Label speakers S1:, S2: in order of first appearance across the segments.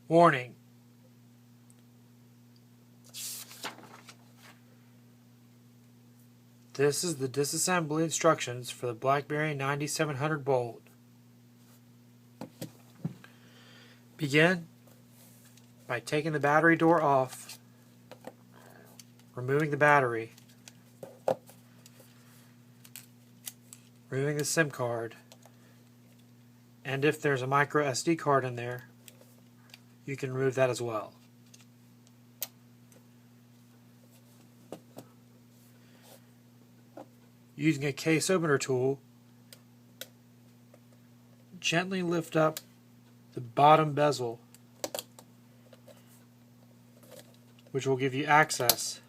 S1: Warning. This is the disassembly instructions for the Blackberry 9700 Bold. Begin by taking the battery door off, removing the battery, removing the SIM card, and if there's a micro SD card in there, you can remove that as well. Using a case opener tool, gently lift up the bottom bezel, which will give you access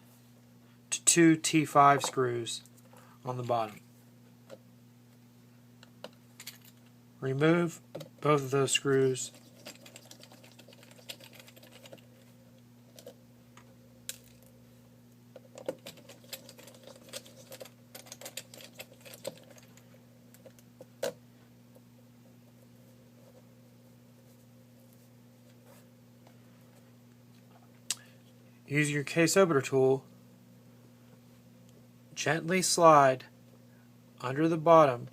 S1: to two T5 screws on the bottom. Remove both of those screws Using your case opener tool, gently slide under the bottom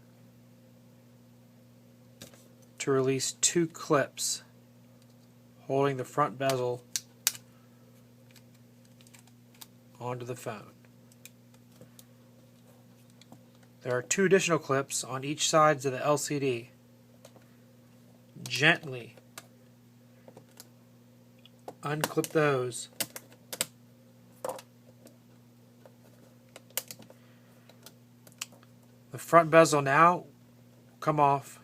S1: to release two clips holding the front bezel onto the phone. There are two additional clips on each side of the LCD. Gently unclip those . The front bezel now will come off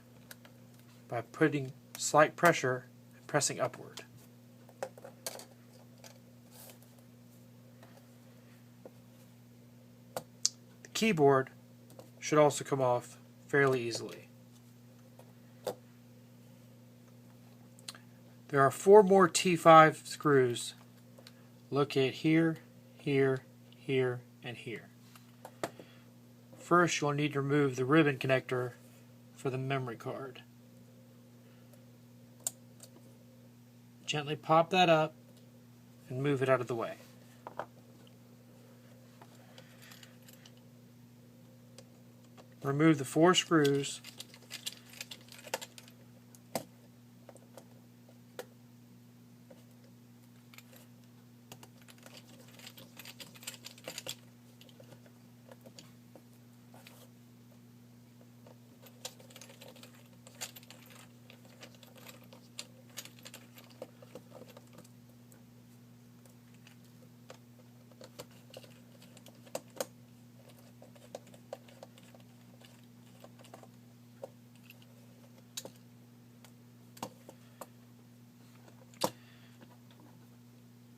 S1: by putting slight pressure and pressing upward. The keyboard should also come off fairly easily. There are four more T5 screws located here, here, here, and here. First, you'll need to remove the ribbon connector for the memory card. Gently pop that up and move it out of the way. Remove the four screws .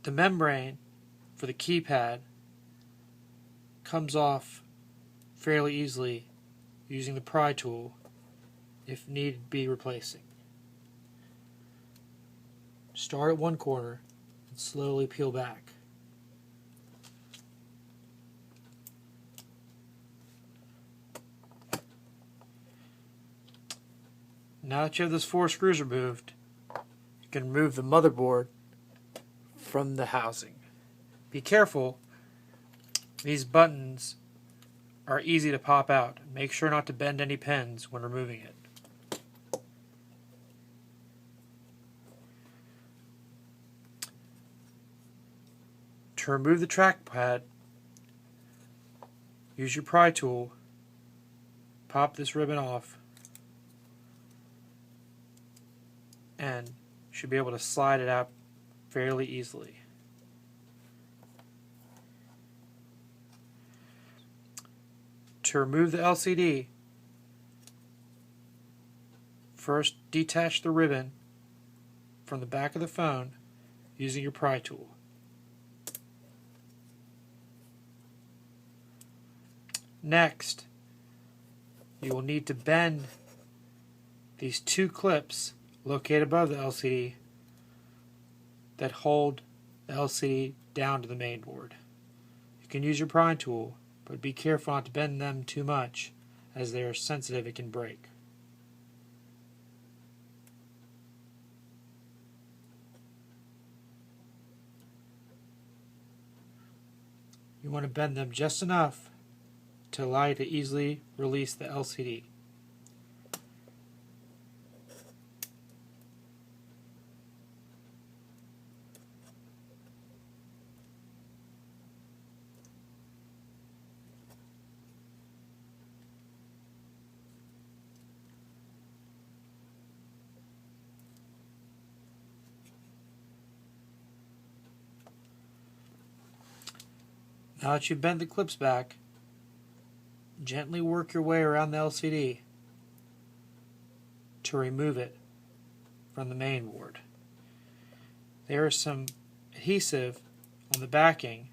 S1: The membrane for the keypad comes off fairly easily using the pry tool if need be replacing. Start at one corner and slowly peel back. Now that you have those four screws removed, you can remove the motherboard from the housing. Be careful, these buttons are easy to pop out. Make sure not to bend any pins when removing it. To remove the trackpad, use your pry tool, pop this ribbon off, and you should be able to slide it out fairly easily. To remove the LCD, first detach the ribbon from the back of the phone using your pry tool. Next, you will need to bend these two clips located above the LCD that hold the LCD down to the main board. You can use your pry tool, but be careful not to bend them too much, as they are sensitive, it can break. You want to bend them just enough to allow you to easily release the LCD. Now that you've bent the clips back, gently work your way around the LCD to remove it from the main board. There is some adhesive on the backing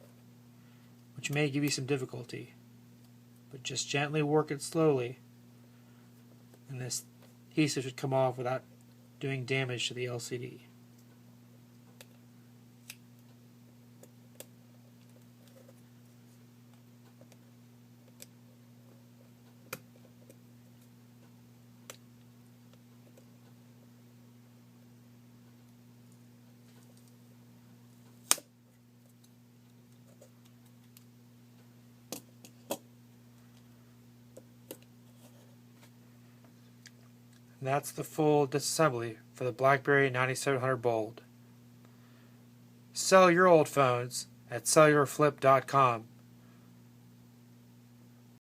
S1: which may give you some difficulty, but just gently work it slowly and this adhesive should come off without doing damage to the LCD. And that's the full disassembly for the Blackberry 9700 Bold. Sell your old phones at cellularflip.com.